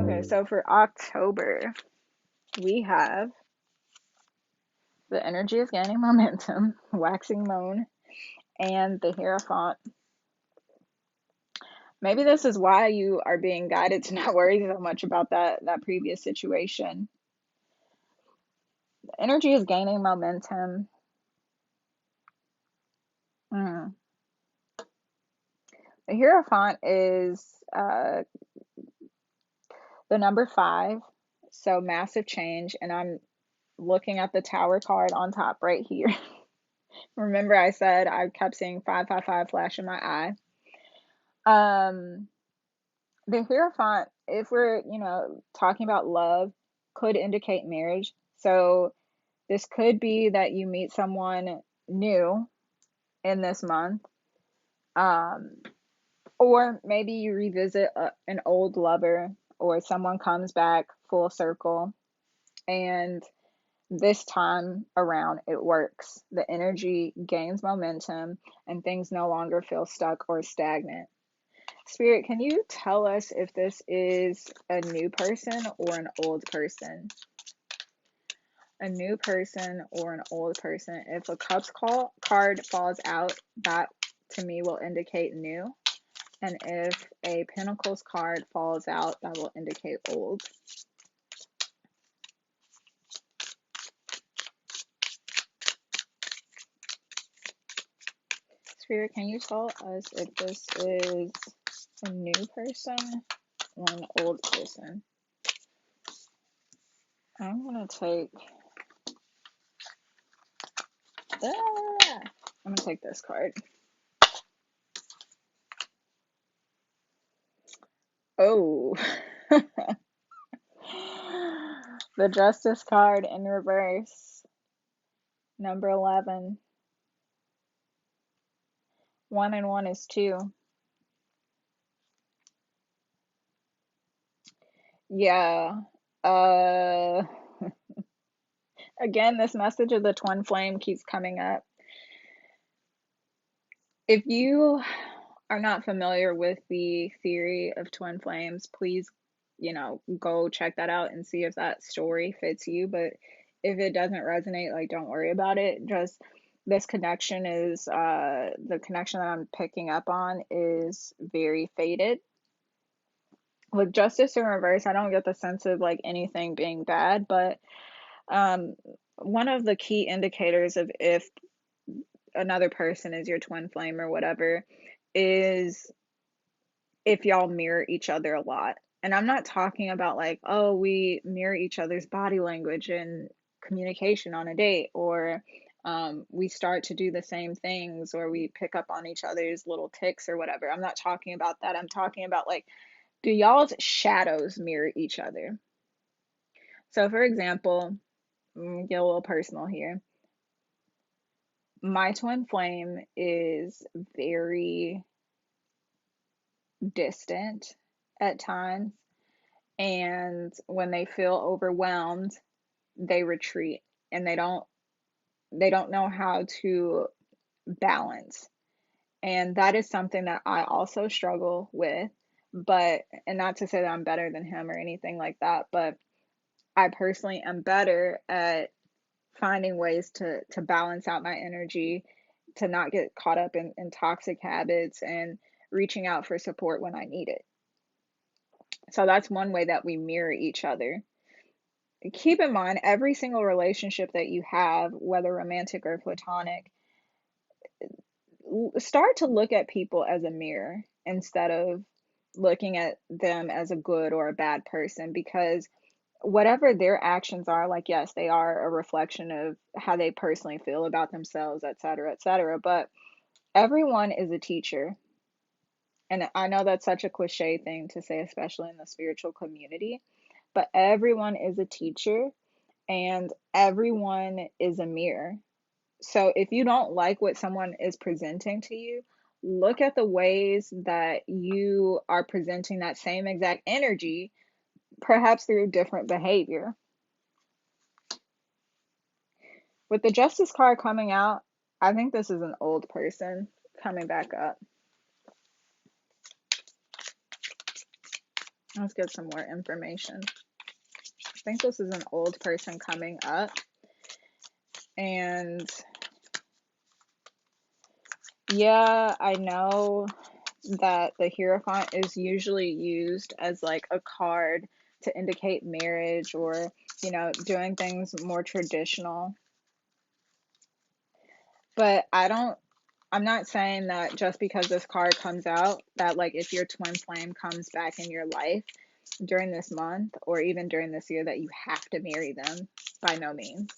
Okay, so for October, we have the energy is gaining momentum, waxing moon, and the Hierophant. Maybe this is why you are being guided to not worry so much about that previous situation. The energy is gaining momentum. Mm. The Hierophant is the number 5, so massive change, and I'm looking at the Tower card on top right here. Remember I said I kept seeing 555 flash in my eye. Um, the Hierophant, if we're, talking about love, could indicate marriage. So this could be that you meet someone new in this month. Um, or maybe you revisit an old lover, or someone comes back full circle, and this time around it works. The energy gains momentum and things no longer feel stuck or stagnant. Spirit, can you tell us if this is a new person or an old person? A new person or an old person. If a card falls out, that to me will indicate new. And if a Pentacles card falls out, that will indicate old. Spirit, can you tell us if this is a new person or an old person? I'm going to take... I'm going to take this card. Oh. The Justice card in reverse. Number 11. 1 and 1 is 2. Yeah. Uh, Again, this message of the twin flame keeps coming up. If you are not familiar with the theory of twin flames, please, go check that out and see if that story fits you. But if it doesn't resonate, like, don't worry about it. Just this connection is, the connection that I'm picking up on is very faded. With Justice in reverse, I don't get the sense of like anything being bad, but um, one of the key indicators of if another person is your twin flame or whatever is if y'all mirror each other a lot. And I'm not talking about like, oh, we mirror each other's body language and communication on a date, or we start to do the same things, or we pick up on each other's little ticks or whatever. I'm not talking about that. I'm talking about like, do y'all's shadows mirror each other? So, for example, get a little personal here. My twin flame is very distant at times, and when they feel overwhelmed, they retreat, and they don't know how to balance. And that is something that I also struggle with, but and not to say that I'm better than him or anything like that, but I personally am better at finding ways to balance out my energy, to not get caught up in toxic habits, and reaching out for support when I need it. So that's one way that we mirror each other. Keep in mind, every single relationship that you have, whether romantic or platonic, start to look at people as a mirror instead of looking at them as a good or a bad person, because whatever their actions are, like, yes, they are a reflection of how they personally feel about themselves, etc., etc. But everyone is a teacher. And I know that's such a cliche thing to say, especially in the spiritual community, but everyone is a teacher and everyone is a mirror. So if you don't like what someone is presenting to you, look at the ways that you are presenting that same exact energy, perhaps through different behavior. With the Justice card coming out, I think this is an old person coming back up. Let's get some more information. I think this is an old person coming up. And yeah, I know that the Hierophant is usually used as like a card to indicate marriage or, doing things more traditional. But I'm not saying that just because this card comes out, that like if your twin flame comes back in your life during this month or even during this year that you have to marry them. By no means.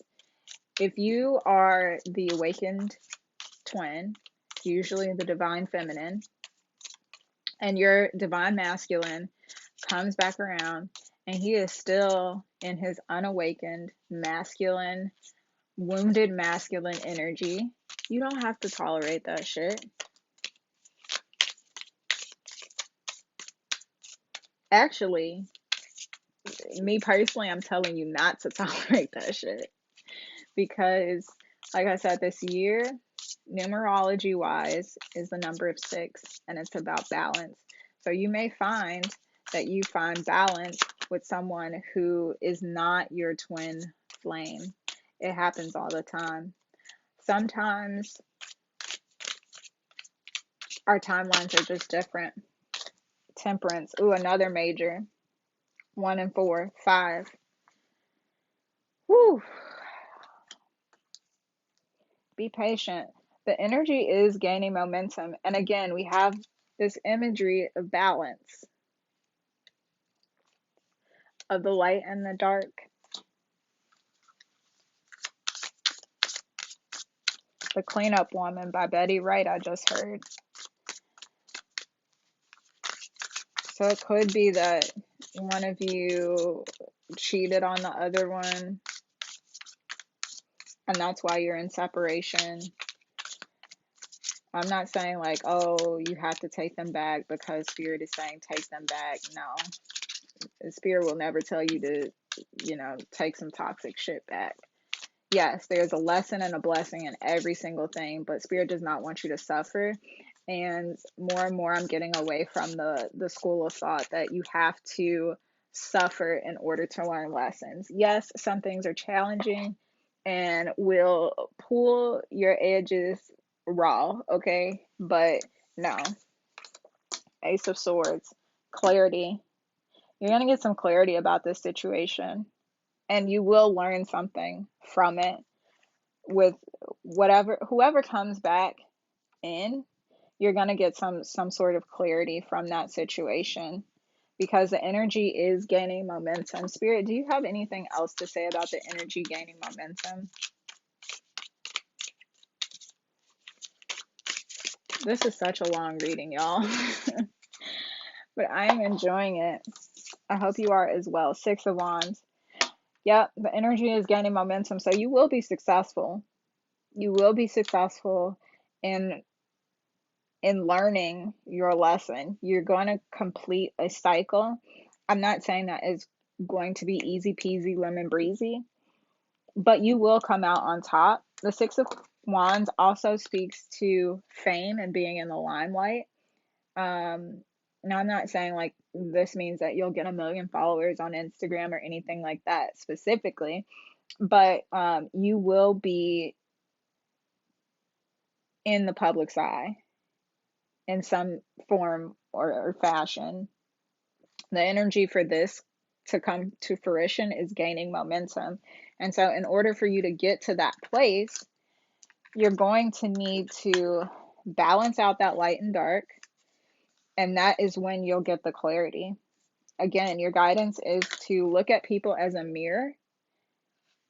If you are the awakened twin, usually the divine feminine, and your divine masculine comes back around and he is still in his unawakened masculine, wounded masculine energy, you don't have to tolerate that shit. Actually, me personally, I'm telling you not to tolerate that shit. Because, like I said, this year, numerology wise, is the number of 6, and it's about balance. So you may find that you find balance with someone who is not your twin flame. It happens all the time. Sometimes our timelines are just different. Temperance. Ooh, another major. 1 and 4. 5. Whew. Be patient. The energy is gaining momentum. And again, we have this imagery of balance, of the light and the dark. The Cleanup Woman by Betty Wright, I just heard. So it could be that one of you cheated on the other one, and that's why you're in separation. I'm not saying like, oh, you have to take them back because Spirit is saying take them back. No. Spirit will never tell you to, take some toxic shit back. Yes, there's a lesson and a blessing in every single thing, but Spirit does not want you to suffer. And more I'm getting away from the school of thought that you have to suffer in order to learn lessons. Yes, some things are challenging and will pull your edges raw, okay? But no. Ace of Swords, clarity. You're going to get some clarity about this situation, and you will learn something from it with whoever comes back in. You're going to get some sort of clarity from that situation because the energy is gaining momentum. Spirit, do you have anything else to say about the energy gaining momentum? This is such a long reading, y'all. But I am enjoying it. I hope you are as well. 6 of Wands. Yep, the energy is gaining momentum. So you will be successful. You will be successful in learning your lesson. You're going to complete a cycle. I'm not saying that it's going to be easy peasy lemon breezy, but you will come out on top. The 6 of Wands also speaks to fame and being in the limelight. Now, I'm not saying like this means that you'll get 1 million followers on Instagram or anything like that specifically, but you will be in the public's eye in some form or fashion. The energy for this to come to fruition is gaining momentum. And so, in order for you to get to that place, you're going to need to balance out that light and dark. And that is when you'll get the clarity. Again, your guidance is to look at people as a mirror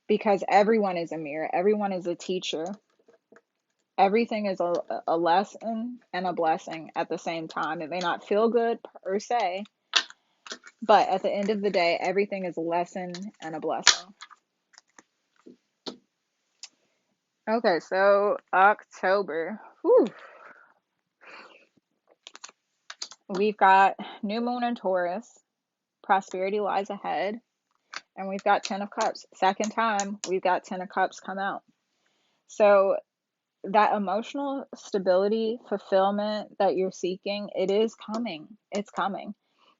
because everyone is a mirror, everyone is a teacher. Everything is a lesson and a blessing at the same time. It may not feel good per se, but at the end of the day, everything is a lesson and a blessing. Okay, so October. Whew. We've got new moon in Taurus. Prosperity lies ahead. And we've got 10 of Cups. Second time, we've got 10 of Cups come out. So that emotional stability, fulfillment that you're seeking, it is coming. It's coming.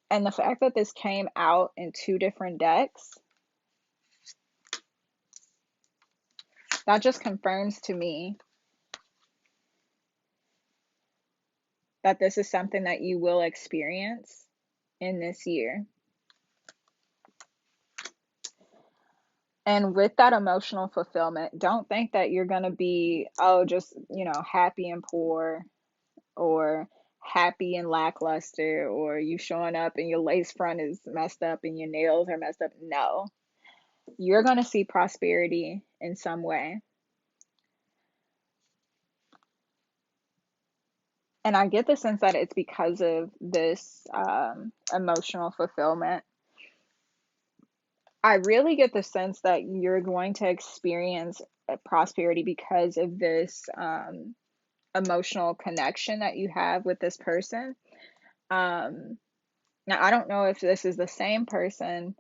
And the fact that this came out in 2 different decks, that just confirms to me that this is something that you will experience in this year. And with that emotional fulfillment, don't think that you're going to be, oh, just, happy and poor, or happy and lackluster, or you showing up and your lace front is messed up and your nails are messed up. No, you're going to see prosperity in some way. And I get the sense that it's because of this emotional fulfillment. I really get the sense that you're going to experience prosperity because of this emotional connection that you have with this person. Now, I don't know if this is the same person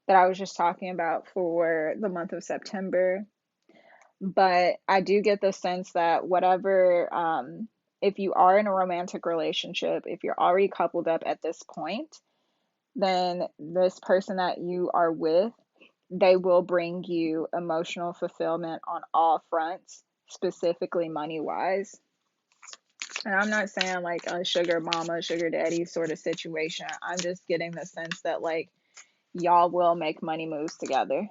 that I was just talking about for the month of September, but I do get the sense that whatever, if you are in a romantic relationship, if you're already coupled up at this point, then this person that you are with, they will bring you emotional fulfillment on all fronts, specifically money wise. And I'm not saying like a sugar mama, sugar daddy sort of situation. I'm just getting the sense that like y'all will make money moves together.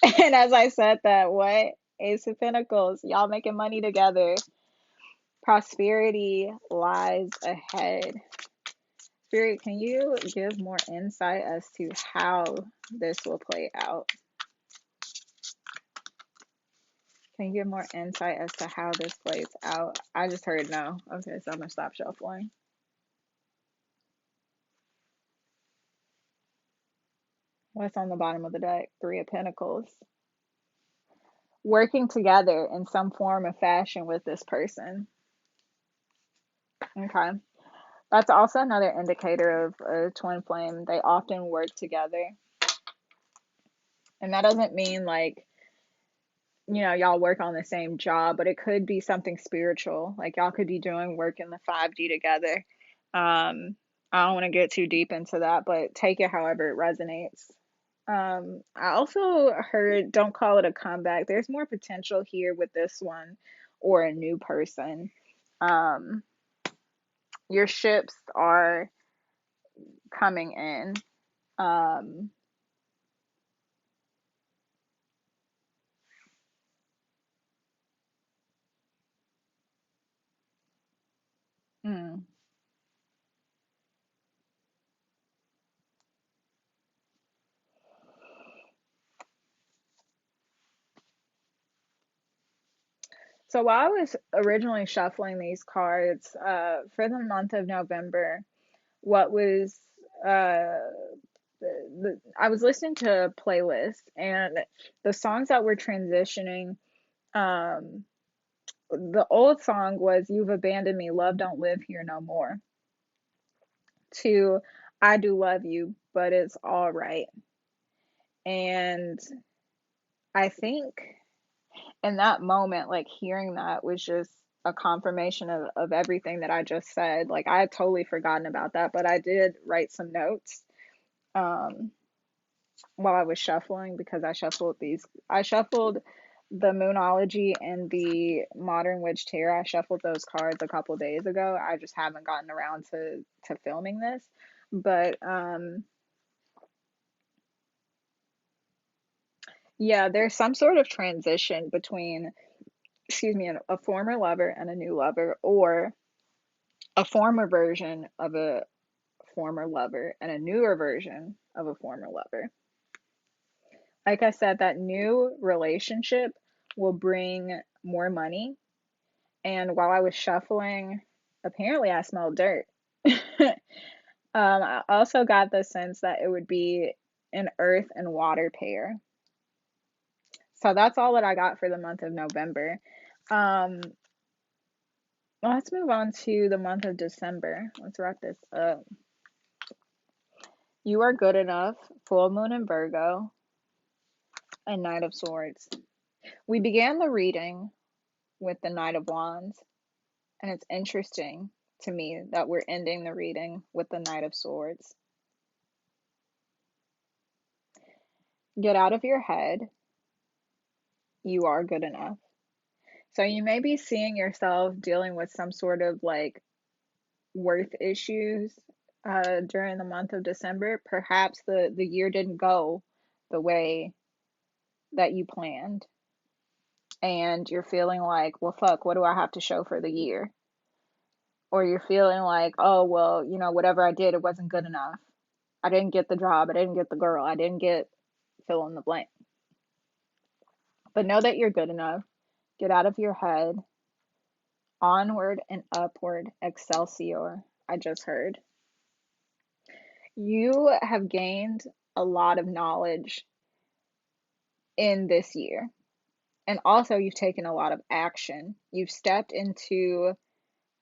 And as I said that, what? Ace of Pentacles, y'all making money together. Prosperity lies ahead. Spirit, can you give more insight as to how this will play out? Can you give more insight as to how this plays out? I just heard no. Okay, so I'm going to stop shuffling. What's on the bottom of the deck? 3 of Pentacles. Working together in some form of fashion with this person. Okay. That's also another indicator of a twin flame. They often work together. And that doesn't mean like, y'all work on the same job, but it could be something spiritual. Like y'all could be doing work in the 5D together. I don't want to get too deep into that, but take it however it resonates. I also heard don't call it a comeback. There's more potential here with this one, or a new person. Um, your ships are coming in. Um, hmm. So while I was originally shuffling these cards for the month of November, what was I was listening to a playlist, and the songs that were transitioning, um, the old song was "You've Abandoned Me, Love Don't Live Here No More," to "I Do Love You, But It's All Right." And I think in that moment, like hearing that was just a confirmation of everything that I just said. Like I had totally forgotten about that, but I did write some notes um while I was shuffling, because I shuffled the Moonology and the Modern Witch Tarot. I shuffled those cards a couple days ago. I just haven't gotten around to filming this. But yeah, there's some sort of transition between, excuse me, a former lover and a new lover, or a former version of a former lover and a newer version of a former lover. Like I said, that new relationship will bring more money. And while I was shuffling, apparently I smelled dirt. I also got the sense that it would be an earth and water pair. So that's all that I got for the month of November. Um, let's move on to the month of December. Let's wrap this up. You Are Good Enough, full moon in Virgo, and Knight of Swords. We began the reading with the Knight of Wands, and it's interesting to me that we're ending the reading with the Knight of Swords. Get out of your head. You are good enough. So you may be seeing yourself dealing with some sort of like worth issues during the month of December. Perhaps the year didn't go the way that you planned, and you're feeling like, well, fuck, what do I have to show for the year? Or you're feeling like, oh, well, you know, whatever I did, it wasn't good enough. I didn't get the job. I didn't get the girl. I didn't get fill in the blank. But know that you're good enough. Get out of your head. Onward and upward, Excelsior. I just heard. You have gained a lot of knowledge in this year. And also, you've taken a lot of action. You've stepped into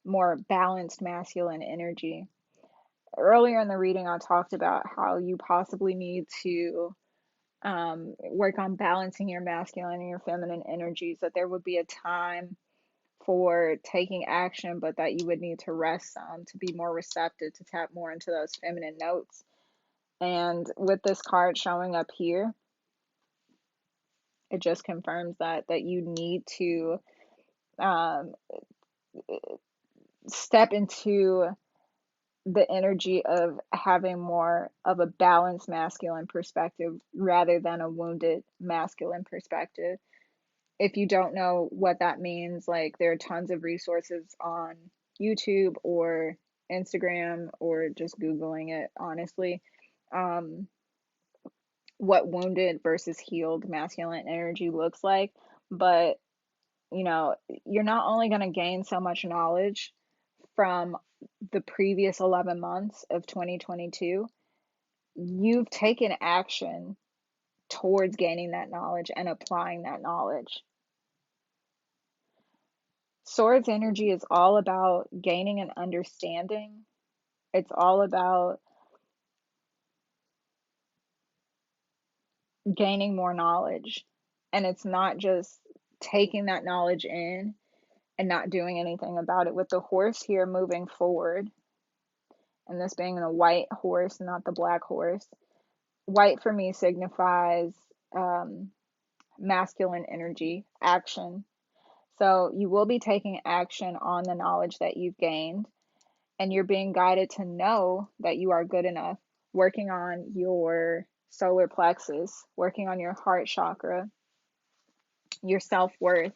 more balanced masculine energy. Earlier in the reading, I talked about how you possibly need to work on balancing your masculine and your feminine energies, that there would be a time for taking action, but that you would need to rest some to be more receptive, to tap more into those feminine notes. And with this card showing up here, it just confirms that you need to step into the energy of having more of a balanced masculine perspective rather than a wounded masculine perspective. If you don't know what that means, like there are tons of resources on YouTube or Instagram or just Googling it, honestly. What wounded versus healed masculine energy looks like. But, you know, you're not only going to gain so much knowledge from the previous 11 months of 2022, you've taken action towards gaining that knowledge and applying that knowledge. Swords energy is all about gaining an understanding. It's all about gaining more knowledge. And it's not just taking that knowledge in and not doing anything about it. With the horse here moving forward, and this being the white horse, not the black horse, white for me signifies masculine energy, action. So you will be taking action on the knowledge that you've gained, and you're being guided to know that you are good enough, working on your solar plexus, working on your heart chakra, your self-worth.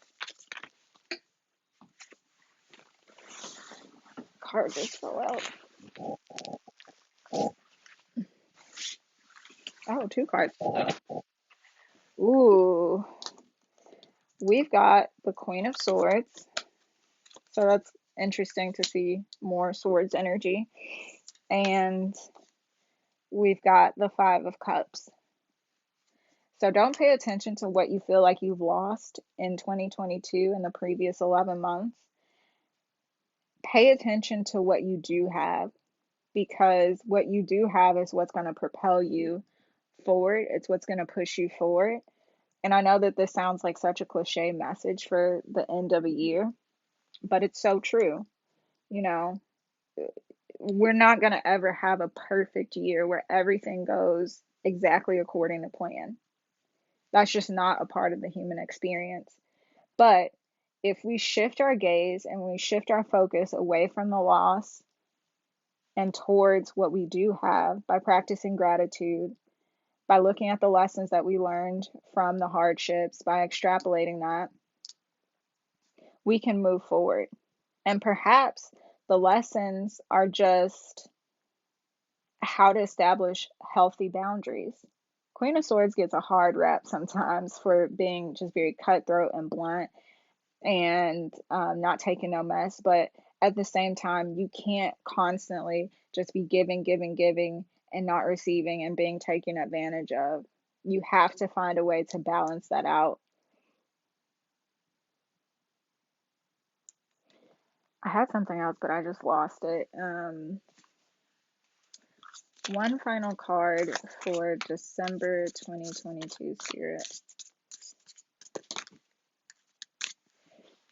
Card just fell out. Oh, two cards. Ooh, we've got the Queen of Swords. So that's interesting to see more swords energy. And we've got the Five of Cups. So don't pay attention to what you feel like you've lost in 2022 in the previous 11 months. Pay attention to what you do have, because what you do have is what's going to propel you forward. It's what's going to push you forward. And I know that this sounds like such a cliche message for the end of a year, but it's so true. You know, we're not going to ever have a perfect year where everything goes exactly according to plan. That's just not a part of the human experience. But if we shift our gaze and we shift our focus away from the loss and towards what we do have by practicing gratitude, by looking at the lessons that we learned from the hardships, by extrapolating that, we can move forward. And perhaps the lessons are just how to establish healthy boundaries. Queen of Swords gets a hard rap sometimes for being just very cutthroat and blunt and not taking no mess. But at the same time, you can't constantly just be giving, giving, giving and not receiving and being taken advantage of. You have to find a way to balance that out. I had something else, but I just lost it. One final card for December 2022, Spirit.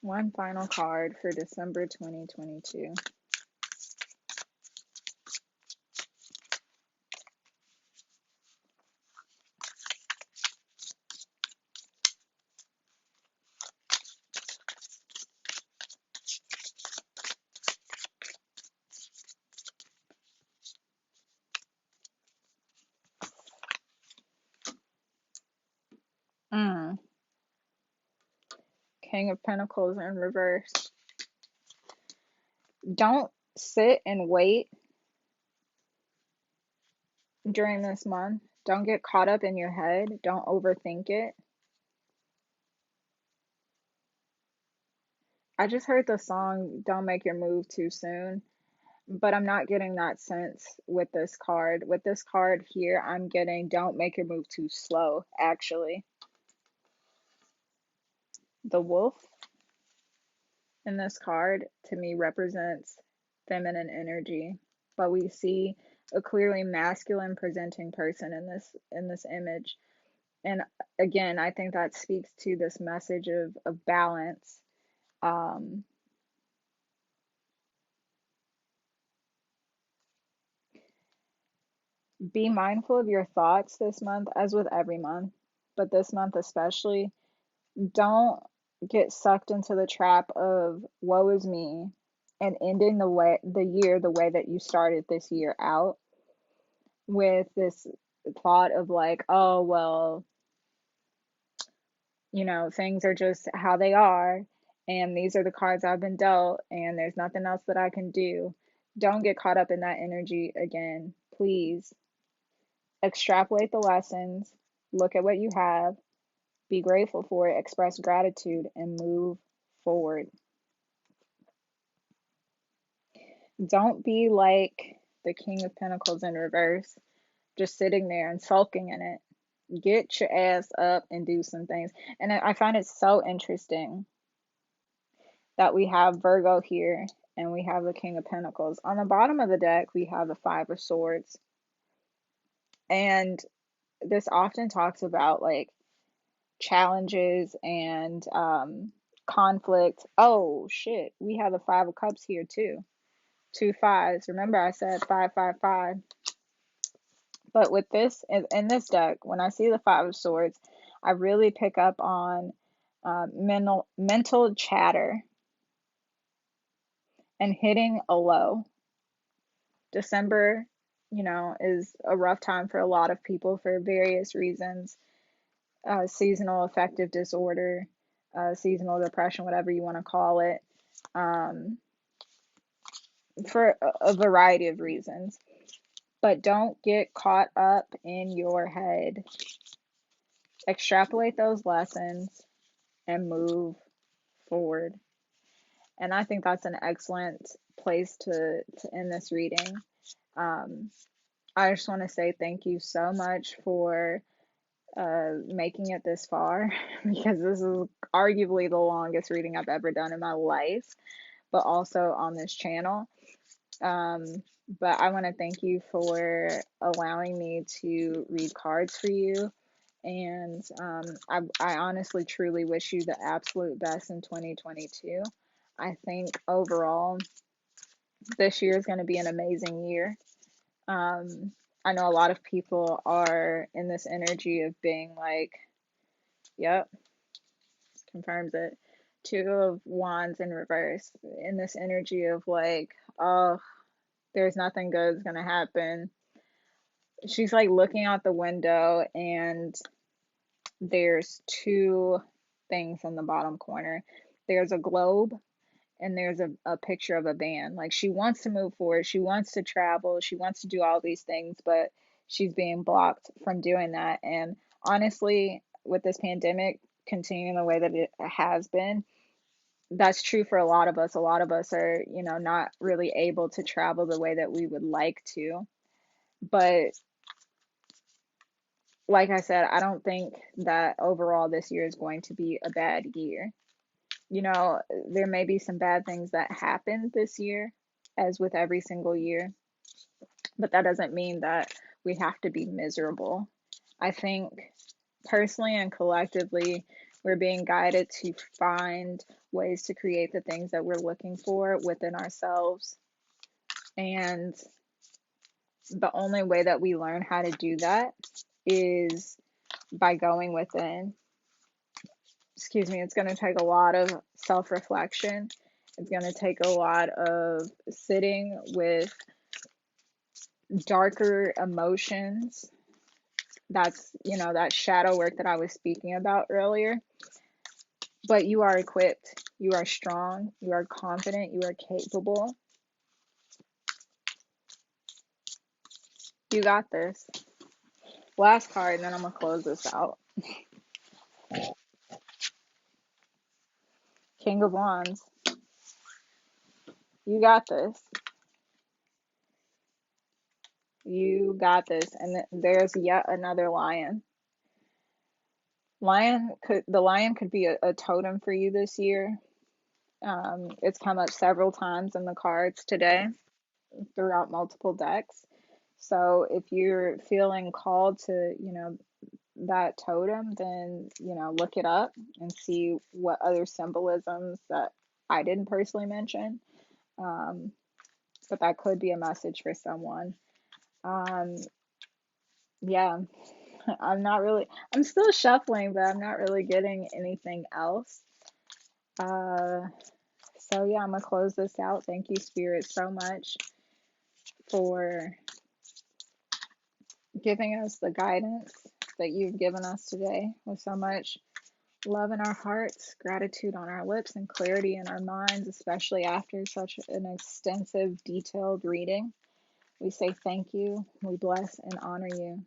One final card for December 2022. King of Pentacles in reverse. Don't sit and wait during this month. Don't get caught up in your head. Don't overthink it. I just heard the song Don't Make Your Move Too Soon, but I'm not getting that sense with this card. With this card here, I'm getting don't make your move too slow, actually. The wolf in this card to me represents feminine energy, but we see a clearly masculine presenting person in this image. And again, I think that speaks to this message of balance. Be mindful of your thoughts this month, as with every month, but this month especially. Don't get sucked into the trap of woe is me and ending the year the way that you started this year out, with this thought of like, oh well, things are just how they are, and these are the cards I've been dealt, and there's nothing else that I can do. Don't get caught up in that energy again, please. Extrapolate the lessons, look at what you have, be grateful for it, express gratitude, and move forward. Don't be like the King of Pentacles in reverse, just sitting there and sulking in it. Get your ass up and do some things. And I find it so interesting that we have Virgo here and we have the King of Pentacles. On the bottom of the deck, we have the Five of Swords. And this often talks about like challenges and conflict. Oh shit, we have the Five of Cups here too. Two fives. Remember I said 555. But with this, in this deck, when I see the Five of Swords, I really pick up on mental chatter and hitting a low. December, is a rough time for a lot of people for various reasons. Seasonal affective disorder, seasonal depression, whatever you want to call it, for a variety of reasons. But don't get caught up in your head. Extrapolate those lessons and move forward. And I think that's an excellent place to end this reading. I just want to say thank you so much for making it this far, because this is arguably the longest reading I've ever done in my life, but also on this channel. But I want to thank you for allowing me to read cards for you. And I honestly, truly wish you the absolute best in 2022. I think overall, this year is going to be an amazing year. I know a lot of people are in this energy of being like, yep, confirms it. Two of Wands in reverse. In this energy of like, oh, there's nothing good is going to happen. She's like looking out the window and there's two things in the bottom corner. There's a globe and there's a picture of a band. Like, she wants to move forward, she wants to travel, she wants to do all these things, but she's being blocked from doing that. And honestly, with this pandemic continuing the way that it has been, that's true for a lot of us. A lot of us are, not really able to travel the way that we would like to. But like I said, I don't think that overall this year is going to be a bad year. There may be some bad things that happen this year, as with every single year, but that doesn't mean that we have to be miserable. I think personally and collectively, we're being guided to find ways to create the things that we're looking for within ourselves. And the only way that we learn how to do that is by going within. Excuse me, it's going to take a lot of self-reflection. It's going to take a lot of sitting with darker emotions. That's, that shadow work that I was speaking about earlier. But you are equipped, you are strong, you are confident, you are capable. You got this. Last card, and then I'm going to close this out. King of Wands. You got this. You got this. And there's yet another lion. The lion could be a totem for you this year. It's come up several times in the cards today throughout multiple decks. So if you're feeling called to, that totem, then, look it up and see what other symbolisms that I didn't personally mention. But that could be a message for someone. Yeah, I'm still shuffling, but I'm not really getting anything else. So yeah, I'm gonna close this out. Thank you, Spirit, so much for giving us the guidance that you've given us today with so much love in our hearts, gratitude on our lips, and clarity in our minds, especially after such an extensive, detailed reading. We say thank you, we bless and honor you.